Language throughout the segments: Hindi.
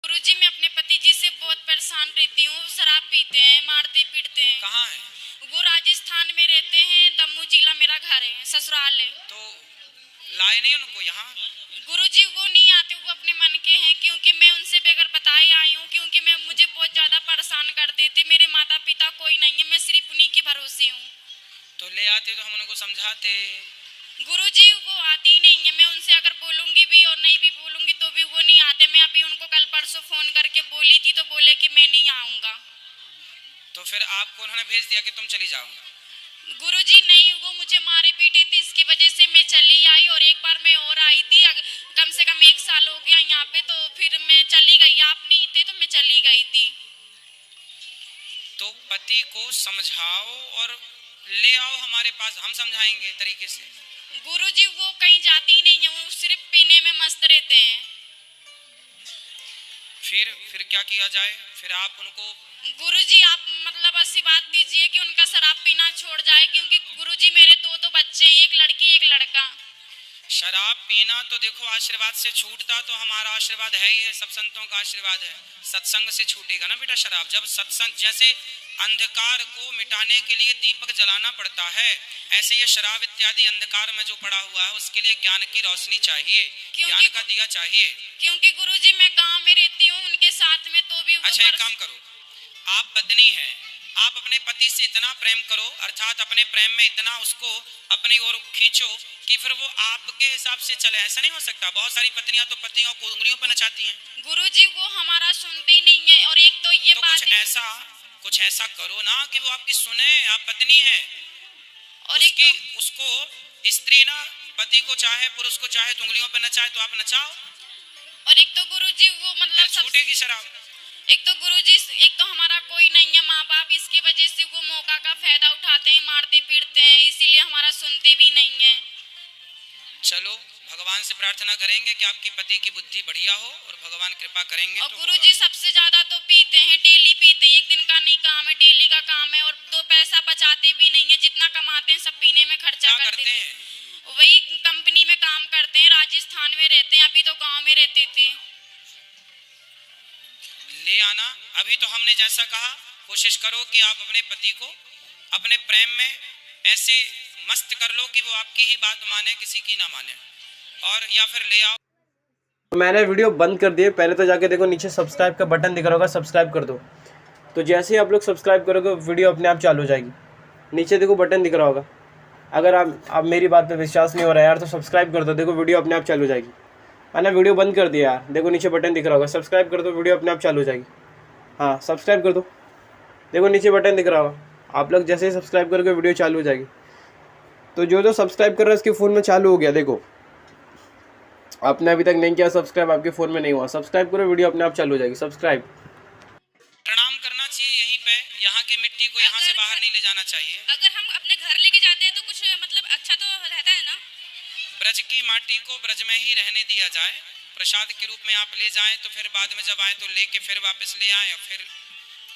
गुरुजी, मैं अपने पति जी से बहुत परेशान रहती हूँ। शराब पीते हैं, मारते पीटते हैं। कहाँ है? वो राजस्थान में रहते हैं, दमू जिला मेरा घर है, ससुराल है। तो लाए नहीं उनको यहाँ? गुरुजी, वो नहीं आते, वो अपने मन के हैं, क्योंकि मैं उनसे बगैर बताए आई हूँ, क्योंकि मुझे बहुत ज्यादा परेशान कर देते। मेरे माता पिता कोई नहीं है, मैं सिर्फ उन्हीं के भरोसे हूँ। तो ले आते तो हम उनको समझाते। गुरुजी, वो आती ही नहीं है। मैं उनसे अगर बोलूंगी भी और नहीं भी बोलूंगी तो भी वो नहीं आते। मैं अभी उनको कल परसों फोन करके बोली थी तो बोले कि मैं नहीं आऊंगा। तो फिर आपको उन्होंने भेज दिया कि तुम चली जाओ? गुरुजी नहीं, वो मुझे मारे पीटे थे, इसकी वजह से मैं चली आई। और एक बार मैं और आई थी, कम से कम 1 साल हो गया यहाँ पे, तो फिर मैं चली गई। आप नहीं थे तो मैं चली गई थी। तो पति को समझाओ और ले आओ हमारे पास, हम समझाएंगे तरीके से। गुरुजी, वो कहीं जाती नहीं है, वो सिर्फ पीने में मस्त रहते हैं। फिर क्या किया जाए? फिर आप उनको गुरुजी, आप मतलब ऐसी बात दीजिए कि उनका शराब पीना छोड़ जाए, क्योंकि गुरुजी मेरे दो बच्चे हैं, एक लड़की एक लड़का। शराब पीना तो देखो आशीर्वाद से छूटता तो हमारा आशीर्वाद है ही है, सब संतों का आशीर्वाद है। सत्संग से छूटेगा ना बेटा शराब। जब सत्संग, जैसे अंधकार को मिटाने के लिए दीपक जलाना पड़ता है, ऐसे ये शराब इत्यादि अंधकार में जो पड़ा हुआ है उसके लिए ज्ञान की रोशनी चाहिए, ज्ञान का दिया चाहिए। क्योंकि गुरुजी मैं गांव में रहती हूँ उनके साथ में, तो भी अच्छा, एक काम करो, आप पत्नी हैं, आप अपने पति से इतना प्रेम करो, अर्थात अपने प्रेम में इतना उसको अपनी ओर खींचो कि फिर वो आपके हिसाब से चले। ऐसा नहीं हो सकता। बहुत सारी पत्नियां तो पतियों को उंगलियों पर नचाती हैं। गुरुजी, वो हमारा सुनते ही नहीं है। और एक तो ये तो बात कुछ ऐसा करो ना कि वो आपकी सुने। आप पत्नी हैं और उसकी, उसको स्त्री ना पति को चाहे पुरुष को चाहे तो उंगलियों पर नचाए, तो आप नचाओ। और एक तो गुरुजी वो मतलब छूटेगी शराब। एक तो गुरुजी, एक तो हमारा कोई नहीं है माँ बाप, इसकी वजह से वो मौका का फायदा उठाते हैं, मारते पीटते हैं, इसीलिए हमारा सुनते भी नहीं है। चलो भगवान से प्रार्थना करेंगे कि आपकी पति की बुद्धि बढ़िया हो और भगवान कृपा करेंगे। और तो गुरुजी सबसे ज्यादा तो पीते हैं, डेली पीते हैं। एक दिन का नहीं काम है, डेली का काम है। और 2 पैसा बचाते भी नहीं है, जितना कमाते हैं सब पीने में खर्चा करते हैं। वही कंपनी में काम करते हैं, राजस्थान में रहते हैं, अभी तो गांव में रहते थे। ले आना। अभी तो हमने जैसा कहा, कोशिश करो कि आप अपने पति को अपने प्रेम में ऐसे मस्त कर लो कि वो आपकी ही बात माने, किसी की ना माने, और या फिर ले आओ। मैंने वीडियो बंद कर दिए। पहले तो जाके देखो नीचे सब्सक्राइब का बटन दिख रहा होगा, सब्सक्राइब कर दो। तो जैसे ही आप लोग सब्सक्राइब करोगे वीडियो अपने आप चालू हो जाएगी। नीचे देखो बटन दिख रहा होगा। अगर आप मेरी बात पे विश्वास नहीं हो रहा है यार तो सब्सक्राइब कर दो, देखो वीडियो अपने आप चालू हो जाएगी। मैंने वीडियो बंद कर दिया यार, देखो नीचे बटन दिख रहा होगा, सब्सक्राइब कर दो, वीडियो अपने आप चालू हो जाएगी। हाँ, सब्सक्राइब कर दो, देखो नीचे बटन दिख रहा होगा। आप लोग जैसे ही सब्सक्राइब करोगे वीडियो चालू हो जाएगी। तो जो सब्सक्राइब कर रहा है उसके फ़ोन में चालू हो गया। देखो आपने अभी तक नहीं किया सब्सक्राइब, आपके फ़ोन में नहीं हुआ, सब्सक्राइब करो, वीडियो अपने आप चालू हो जाएगी। सब्सक्राइब प्रणाम करना चाहिए यहीं पे। यहाँ की मिट्टी को यहाँ से बाहर नहीं ले जाना चाहिए। अगर हम अपने घर लेके जाते हैं तो कुछ मतलब अच्छा तो रहता है ना। ब्रज की माटी को ब्रज में ही रहने दिया जाए, प्रसाद के रूप में आप ले जाएं, तो फिर बाद में जब आए तो लेके फिर वापस ले आए, और फिर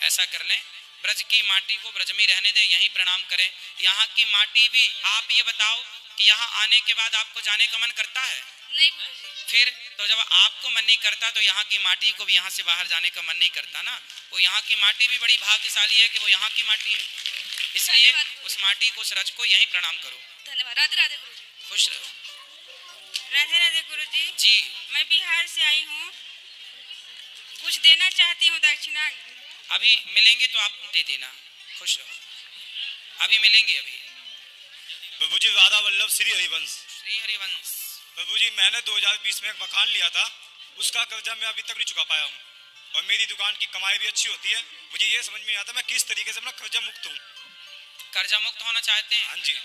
ऐसा कर लें। ब्रज की माटी को ब्रज में रहने दें, यहीं प्रणाम करें। यहाँ की माटी भी, आप ये बताओ कि यहाँ आने के बाद आपको जाने का मन करता है? नहीं गुरुजी। फिर तो जब आपको मन नहीं करता तो यहाँ की माटी को भी यहाँ से बाहर जाने का मन नहीं करता ना। वो यहाँ की माटी भी बड़ी भाग्यशाली है कि वो यहाँ की माटी है, इसलिए उस माटी को, उस रज को यहीं प्रणाम करो। धन्यवाद। राधे राधे गुरुजी। खुश रहो। राधे राधे गुरुजी। जी, मैं बिहार से आई हूँ, कुछ देना चाहती हूँ दक्षिणा। अभी मिलेंगे तो आप दे देना। खुश रहो, अभी मिलेंगे। अभी प्रभु जी, राधा वल्लभ श्री हरिवंश। श्री हरिवंश। प्रभु जी, मैंने 2020 में एक मकान लिया था, उसका कर्जा मैं अभी तक नहीं चुका पाया हूँ, और मेरी दुकान की कमाई भी अच्छी होती है। मुझे ये समझ में नहीं आता मैं किस तरीके से अपना कर्जा मुक्त हूँ। कर्जा मुक्त होना चाहते हैं? हाँ जी।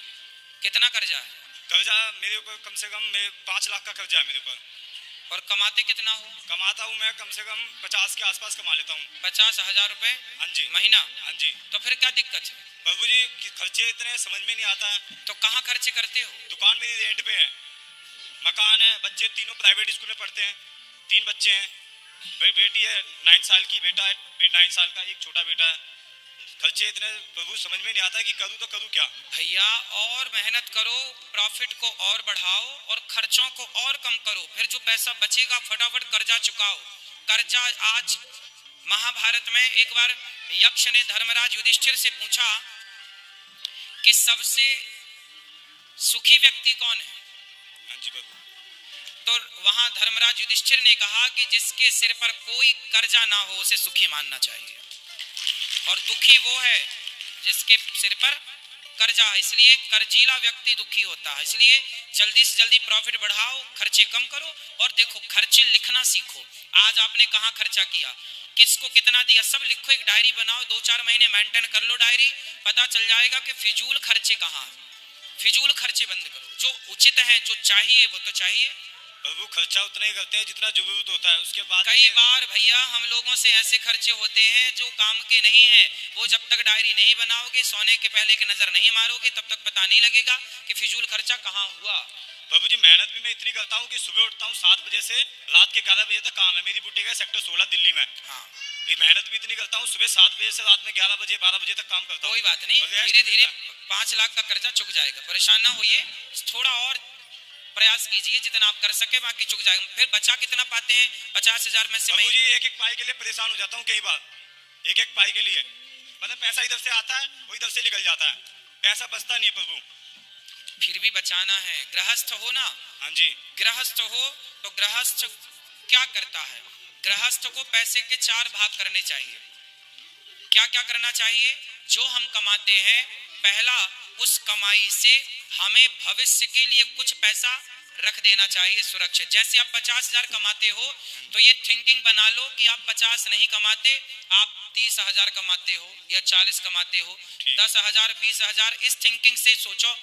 कितना कर्जा है? कर्जा मेरे ऊपर कम से कम 5 लाख का कर्जा है मेरे ऊपर। और कमाते कितना हो? कमाता हूँ मैं कम से कम 50 के आसपास कमा लेता हूँ। 50,000 रुपए? हाँ जी। महीना? हाँ जी। तो फिर क्या दिक्कत है? प्रभु जी, खर्चे इतने समझ में नहीं आता है। तो कहाँ खर्चे करते हो? दुकान मेरी रेंट पे है, मकान है, बच्चे तीनों प्राइवेट स्कूल में पढ़ते हैं, 3 बच्चे हैं, बेटी है 9 साल की, बेटा है 9 साल का, एक छोटा बेटा है। खर्चे इतने प्रभु समझ में नहीं आता कि करूँ तो करूँ क्या। भैया, और मेहनत करो, प्रॉफिट को और बढ़ाओ और खर्चों को और कम करो, फिर जो पैसा बचेगा फटाफट कर्जा चुकाओ। कर्जा आज महाभारत में एक बार यक्ष ने धर्मराज युधिष्ठिर से पूछा कि सबसे सुखी व्यक्ति कौन है? हाँ जी प्रभु। तो वहां धर्मराज युधिष्ठिर ने कहा कि जिसके सिर पर कोई कर्जा ना हो उसे सुखी मानना चाहिए, और दुखी वो है जिसके सिर पर कर्जा। इसलिए कर्जीला व्यक्ति दुखी होता है। इसलिए जल्दी से जल्दी प्रॉफिट बढ़ाओ, खर्चे कम करो, और देखो खर्चे लिखना सीखो। आज आपने कहाँ खर्चा किया, किसको कितना दिया, सब लिखो, एक डायरी बनाओ, 2-4 महीने मेंटेन कर लो डायरी, पता चल जाएगा कि फिजूल खर्चे कहाँ हैं। फिजूल खर्चे बंद करो, जो उचित है, जो चाहिए वो तो चाहिए। प्रभु खर्चा उतना ही करते हैं जितना जरूरत होता है, उसके बाद कई बार भैया हम लोगों से ऐसे खर्चे होते हैं जो काम के नहीं हैं। वो जब तक डायरी नहीं बनाओगे, सोने के पहले की नजर नहीं मारोगे, तब तक पता नहीं लगेगा कि फिजूल खर्चा कहाँ हुआ। प्रभु जी मेहनत भी मैं इतनी करता हूँ कि सुबह उठता हूँ 7 बजे से रात के 11 बजे तक काम है। मेरी बुटीक है सेक्टर 16 दिल्ली में। हाँ, ये मेहनत भी इतनी करता हूँ, सुबह 7 बजे से रात में 11 बजे 12 बजे तक काम करता हूँ। कोई बात नहीं, धीरे धीरे 5 लाख का कर्जा चुक जाएगा, परेशान ना होइए। थोड़ा और प्रयास कीजिए, जितना आप कर सके, बाकी चुक जाएगा। फिर बचा कितना पाते हैं? 50,000 में से प्रभु जी एक एक पाई के लिए परेशान हो जाता हूँ कई बार, एक एक पाई के लिए। मतलब पैसा इधर से आता है वो इधर से निकल जाता है, पैसा बचता नहीं है प्रभु। फिर भी बचाना है। गृहस्थ हो ना? हाँ जी। गृहस्थ हो तो गृहस्थ क्या करता है? गृहस्थ को पैसे के 4 भाग करने चाहिए। क्या क्या करना चाहिए? जो हम कमाते हैं, पहला उस कमाई से हमें भविष्य के लिए कुछ पैसा रख देना चाहिए सुरक्षित। जैसे आप 50,000 कमाते हो तो ये थिंकिंग बना लो कि आप 50 नहीं कमाते, आप 30,000 कमाते हो या 40 कमाते हो, 10,000 20,000, इस थिंकिंग से सोचो।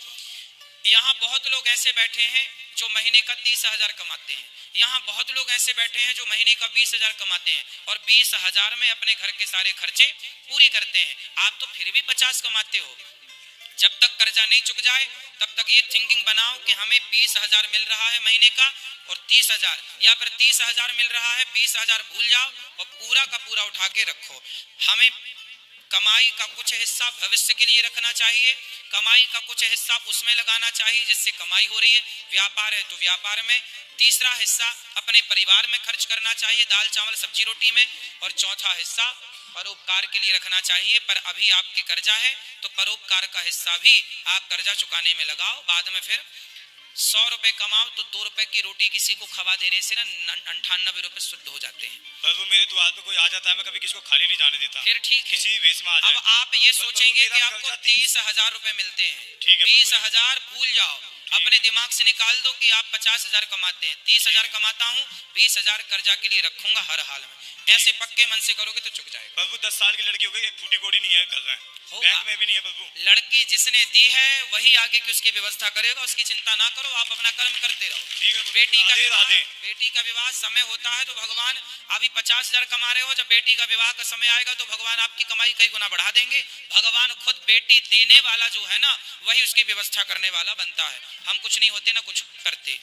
यहाँ बहुत लोग ऐसे बैठे हैं जो महीने का 30,000 कमाते हैं, यहाँ बहुत लोग ऐसे बैठे हैं जो महीने का 20,000 कमाते हैं और 20,000 में अपने घर के सारे खर्चे पूरी करते हैं। आप तो फिर भी 50 कमाते हो। जब तक कर्जा नहीं चुक जाए तब तक ये थिंकिंग बनाओ कि हमें 20,000 मिल रहा है महीने का और 30,000, या फिर 30,000 मिल रहा है, 20,000 भूल जाओ और पूरा का पूरा उठा के रखो। हमें कमाई का कुछ हिस्सा भविष्य के लिए रखना चाहिए, कमाई का कुछ हिस्सा उसमें लगाना चाहिए जिससे कमाई हो रही है। व्यापार है तो व्यापार में, तीसरा हिस्सा अपने परिवार में खर्च करना चाहिए, दाल चावल सब्जी रोटी में, और चौथा हिस्सा परोपकार के लिए रखना चाहिए। पर अभी आपके कर्जा है तो परोपकार का हिस्सा भी आप कर्जा चुकाने में लगाओ। बाद में फिर 100 रुपए कमाओ तो 2 रुपए की रोटी किसी को खवा देने से ना 98 रुपए शुद्ध हो जाते हैं। प्रभु मेरे द्वार पे कोई आ जाता है, मैं कभी किसी को खाली नहीं जाने देता। फिर ठीक है, किसी वेश में आ जाए। अब आप ये सोचेंगे कि आपको 30,000 रुपए मिलते हैं, 20,000 भूल जाओ, अपने दिमाग से निकाल दो कि आप 50,000 कमाते हैं, 30,000 कमाता हूँ, 20,000 कर्जा के लिए रखूंगा हर हाल में। ऐसे पक्के मन से करोगे तो चुक जाएगा। प्रभु 10 साल की लड़की हो गई, एक फूटी कोड़ी नहीं है घर में, बैंक में भी नहीं है प्रभु। लड़की जिसने दी है वही आगे की उसकी व्यवस्था करेगा, उसकी चिंता ना करो, आप अपना कर्म करते रहो। बेटी का विवाह समय होता है तो भगवान, अभी 50,000 कमा रहे हो, जब बेटी का विवाह का समय आएगा तो भगवान आपकी कमाई कई गुना बढ़ा देंगे। भगवान खुद बेटी देने वाला जो है ना, वही उसकी व्यवस्था करने वाला बनता है। हम कुछ नहीं होते ना कुछ करते।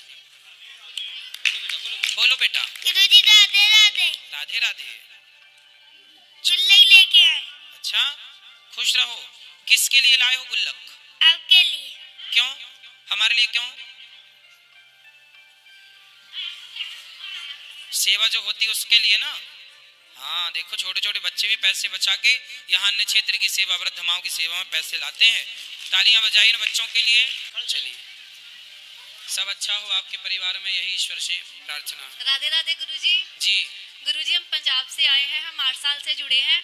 बोलो बेटा। गुरुजी राधे राधे। राधे राधे। गुल्लक लेके आए। अच्छा, खुश रहो। किसके लिए लाए हो गुल्लक? आपके लिए। क्यों? हमारे लिए क्यों? सेवा जो होती है उसके लिए ना। हाँ देखो, छोटे छोटे बच्चे भी पैसे बचा के यहाँ अन्य क्षेत्र की सेवा, वृद्ध माओं की सेवा में पैसे लाते हैं। तालियां बजाइए ना बच्चों के लिए। चलिए, सब अच्छा हो आपके परिवार में, यही ईश्वर से प्रार्थना। राधे राधे गुरुजी। जी गुरुजी, हम पंजाब से आए हैं, हम 8 साल से जुड़े हैं।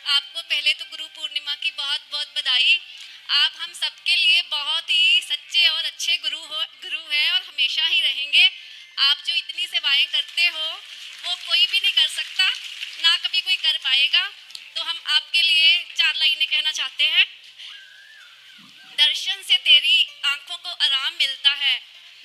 आपको पहले तो गुरु पूर्णिमा की बहुत बहुत बधाई। आप हम सबके लिए बहुत ही सच्चे और अच्छे गुरु हैं और हमेशा ही रहेंगे। आप जो इतनी सेवाएं करते हो वो कोई भी नहीं कर सकता, ना कभी कोई कर पाएगा। तो हम आपके लिए 4 लाइनें कहना चाहते हैं। दर्शन से तेरी आंखों को आराम मिलता है,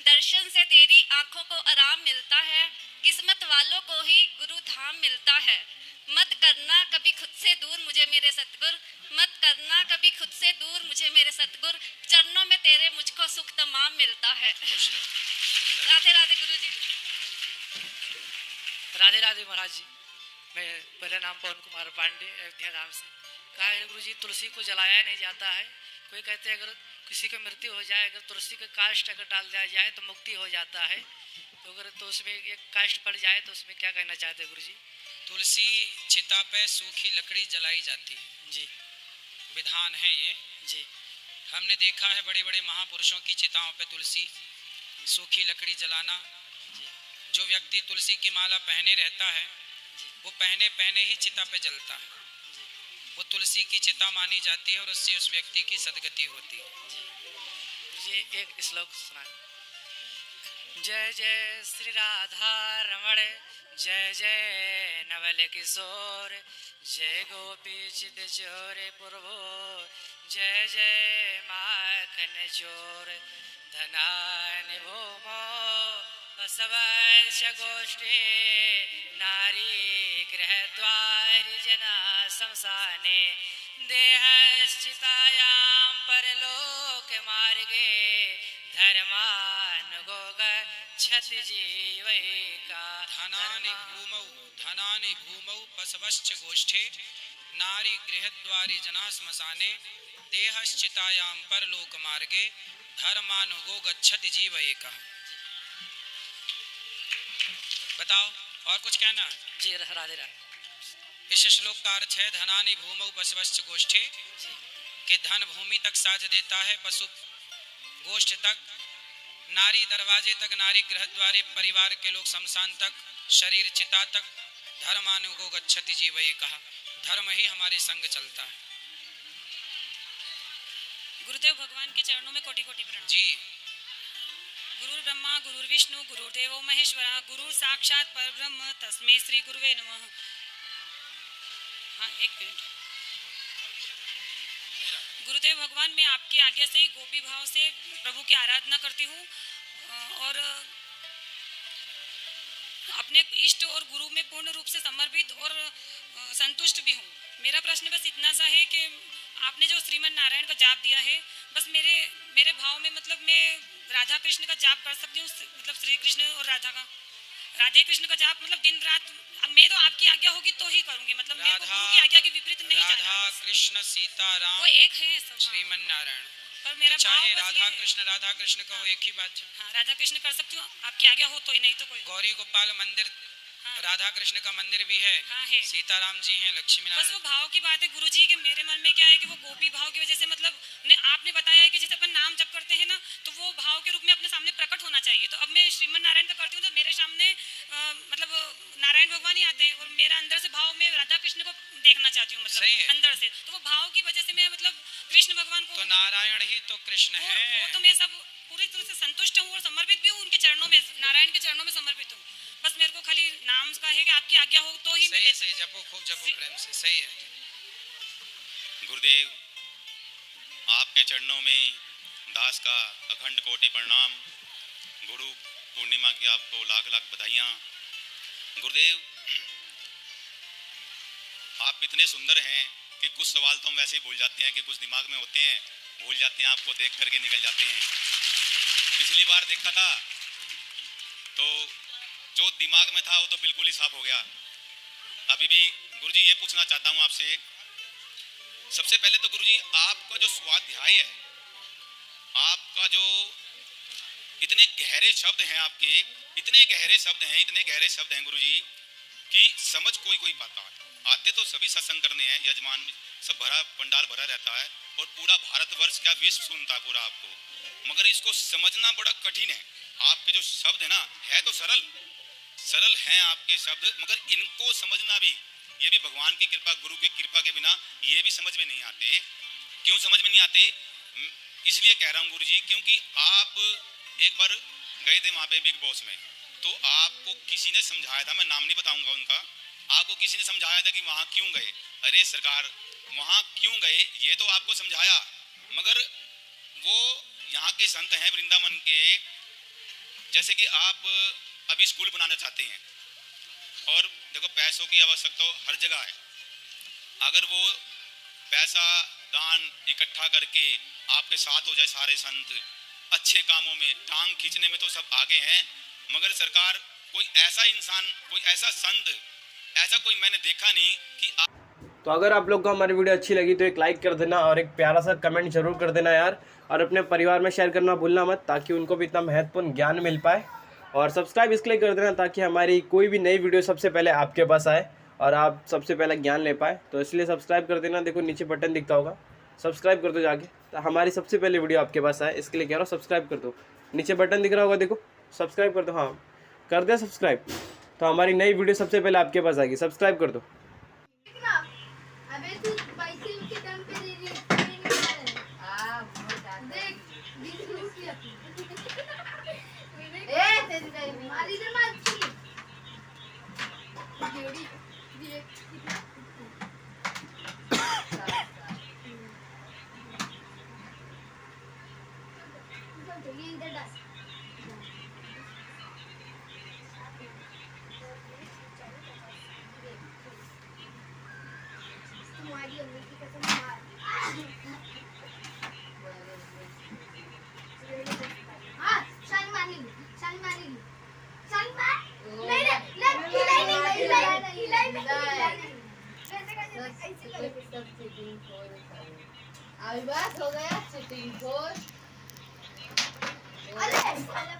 दर्शन से तेरी आंखों को आराम मिलता है, किस्मत वालों को ही गुरु धाम मिलता है। मत करना कभी खुद से दूर मुझे मेरे सतगुर, मत करना कभी खुद से दूर मुझे मेरे सतगुर, चरणों में तेरे मुझको सुख तमाम मिलता है। राधे राधे गुरु जी। राधे राधे महाराज जी। मैं पहले नाम पवन कुमार पांडे, अयोध्या धाम से। कहा है गुरु जी, तुलसी को जलाया नहीं जाता है। कोई कहते हैं अगर किसी की मृत्यु हो जाए, अगर तुलसी का काष्ठ अगर डाल दिया जाए तो मुक्ति हो जाता है। तो अगर तो उसमें एक काष्ठ पड़ जाए तो उसमें क्या कहना चाहते हैं गुरु जी? तुलसी चिता पे सूखी लकड़ी जलाई जाती है, जी विधान है ये। जी हमने देखा है बड़े बड़े महापुरुषों की चिताओं पे तुलसी सूखी लकड़ी जलाना। जो व्यक्ति तुलसी की माला पहने रहता है वो पहने पहने ही चिता पे जलता है, वो तुलसी की चिता मानी जाती है और उससे उस व्यक्ति की सदगति होती है। ये एक श्लोक सुना। जय जय श्री राधा रमण, जय जय नवल किशोर, जय गोपी चित चोर प्रभो, जय जय माखन चोर, धनानि भूमो बसवश गोष्ठे, नारी गृहद्वार जना शमशाने, देहश्चितायां परलोक मार्गे, धर्मानुगो गच्छति जीवैका। धनानि भूमौ पशवश्च गोष्ठे, नारी गृहद्वारी जना श्मशाने, देहश्चितायां परलोक मार्गे, धर्मानुगो गच्छति जीवैका। बताओ और कुछ कहना? जी राधे राधे। इस श्लोक का अर्थ है धनानि भूमौ पशवश्च गोष्ठे, कि धन भूमि तक साथ देता है, पशु गोष्ठ तक, नारी दरवाजे तक, नारी गृहद्वारे परिवार के लोग शमशान तक, शरीर चिता तक, धर्मानुगो गच्छति जीवै कहा, धर्म ही हमारे संग चलता है। गुरुदेव भगवान के चरणों में कोटि कोटि प्रणाम। जी। गुरु ब्रह्मा गुरु विष्णु गुरुदेवो महेश्वरा, गुरु साक्षात परब्रह्म तस्मै श्री गुरुवे नमः। हाँ एक मिनट। गुरुदेव भगवान, मैं आपकी आज्ञा से गोपी भाव से प्रभु की आराधना करती हूँ और अपने इष्ट और गुरु में पूर्ण रूप से समर्पित और संतुष्ट भी हूँ। मेरा प्रश्न बस इतना सा है कि आपने जो श्रीमन नारायण का जाप दिया है, बस मेरे भाव में मतलब मैं राधा कृष्ण का जाप कर सकती हूँ, मतलब श्री कृष्ण और राधा का, राधे कृष्ण का जाप मतलब दिन रात। मैं तो आपकी आज्ञा होगी तो ही करूंगी, मतलब मैं गुरु की आज्ञा के विपरीत नहीं जाना। राधा कृष्ण सीताराम वो एक है श्रीमन नारायण, पर मेरा तो चाहे भाव राधा कृष्ण कहो एक ही बात है। हाँ राधा कृष्ण कर सकती हूँ, आपकी आज्ञा हो तो ही, नहीं तो कोई। गौरी गोपाल मंदिर, हाँ। राधा कृष्ण का मंदिर भी है, हाँ है। सीताराम जी हैं, लक्ष्मी बस नारायण। वो भाव की बात है गुरुजी के मेरे मन में क्या है कि वो गोपी भाव की वजह से मतलब आपने बताया है कि जैसे अपन नाम जप करते हैं ना, तो वो भाव के रूप में अपने सामने प्रकट होना चाहिए। तो अब मैं श्रीमन नारायण का करती हूँ तो मेरे सामने मतलब नारायण भगवान ही आते हैं और मेरा अंदर से भाव में राधा कृष्ण को देखना चाहती हूँ, मतलब अंदर से। तो वो भाव की वजह से मैं मतलब कृष्ण भगवान को, तो नारायण ही तो कृष्ण है। वो तो मैं सब पूरी तरह से संतुष्ट हूँ और समर्पित भी हूँ उनके चरणों में, नारायण के चरणों में समर्पित हूँ। बस मेरे को खाली नाम का है कि आपकी आज्ञा हो तो ही। सही सही जपो, खूब जपो प्रेम से, सही है। गुरुदेव, आपके चरणों में दास का अखंड कोटि प्रणाम। गुरु पूर्णिमा की आपको लाख लाख बधाइयाँ। गुरुदेव, आप इतने सुंदर हैं कि कुछ सवाल तो हम वैसे ही भूल जाते हैं, कि कुछ दिमाग में होते हैं, भूल जाते हैं, आपको देख करके निकल जाते हैं। पिछली बार देखा था तो जो दिमाग में था वो तो बिल्कुल ही साफ हो गया। अभी भी गुरुजी ये पूछना चाहता हूँ आपसे, सबसे पहले तो गुरुजी आपका जो स्वाध्याय है, आपका जो इतने गहरे शब्द हैं, आपके इतने गहरे शब्द हैं गुरुजी कि समझ कोई पाता है। आते तो सभी सत्संग करने हैं, यजमान में सब भरा, पंडाल भरा रहता है और पूरा भारतवर्ष क्या विश्व सुनता है पूरा आपको, मगर इसको समझना बड़ा कठिन है। आपके जो शब्द है ना, है तो सरल हैं आपके शब्द, मगर इनको समझना भी, ये भी भगवान की कृपा, गुरु की कृपा के बिना ये भी समझ में नहीं आते। क्यों समझ में नहीं आते? इसलिए कह रहा हूँ गुरुजी, क्योंकि आप एक बार गए थे वहाँ पे बिग बॉस में, तो आपको किसी ने समझाया था, मैं नाम नहीं बताऊंगा उनका, आपको किसी ने समझाया था कि वहाँ क्यों गए। अरे सरकार, वहाँ क्यों गए ये तो आपको समझाया, मगर वो यहाँ के संत हैं वृंदावन के, जैसे कि आप अभी स्कूल बनाना चाहते हैं और देखो पैसों की आवश्यकता हर जगह है। अगर वो पैसा दान इकट्ठा करके आपके साथ हो जाए सारे संत, अच्छे कामों में टांग खींचने में तो सब आगे हैं, मगर सरकार कोई ऐसा इंसान, कोई ऐसा संत, ऐसा कोई मैंने देखा नहीं कि तो अगर आप लोग को हमारी वीडियो अच्छी लगी तो एक लाइक कर देना और एक प्यारा सा कमेंट जरूर कर देना यार, और अपने परिवार में शेयर करना भूलना मत, ताकि उनको भी इतना महत्वपूर्ण ज्ञान मिल पाए। और सब्सक्राइब इसलिए कर देना ताकि हमारी कोई भी नई वीडियो सबसे पहले आपके पास आए। और आप सबसे पहले ज्ञान ले पाए, तो इसलिए सब्सक्राइब कर देना। देखो नीचे बटन दिखता होगा, सब्सक्राइब कर दो जाके, तो हमारी सबसे पहले वीडियो आपके पास आए, इसके लिए कह रहा हूँ सब्सक्राइब कर दो। नीचे बटन दिख रहा होगा, देखो सब्सक्राइब कर दो। हाँ कर दे सब्सक्राइब, तो हमारी नई वीडियो सबसे पहले आपके पास आएगी। सब्सक्राइब कर दो। अबे तू पैसे के दम पे दे रही है। देख बीच में उसकी तेरी गई मारी दे मार की जोड़ी तुम्हारी अम्मी की कसम मार हाँ शानी मारेगी शानी मारेगी शानी मार नहीं अभी बस हो गया चीटिंग खोर अरे पहले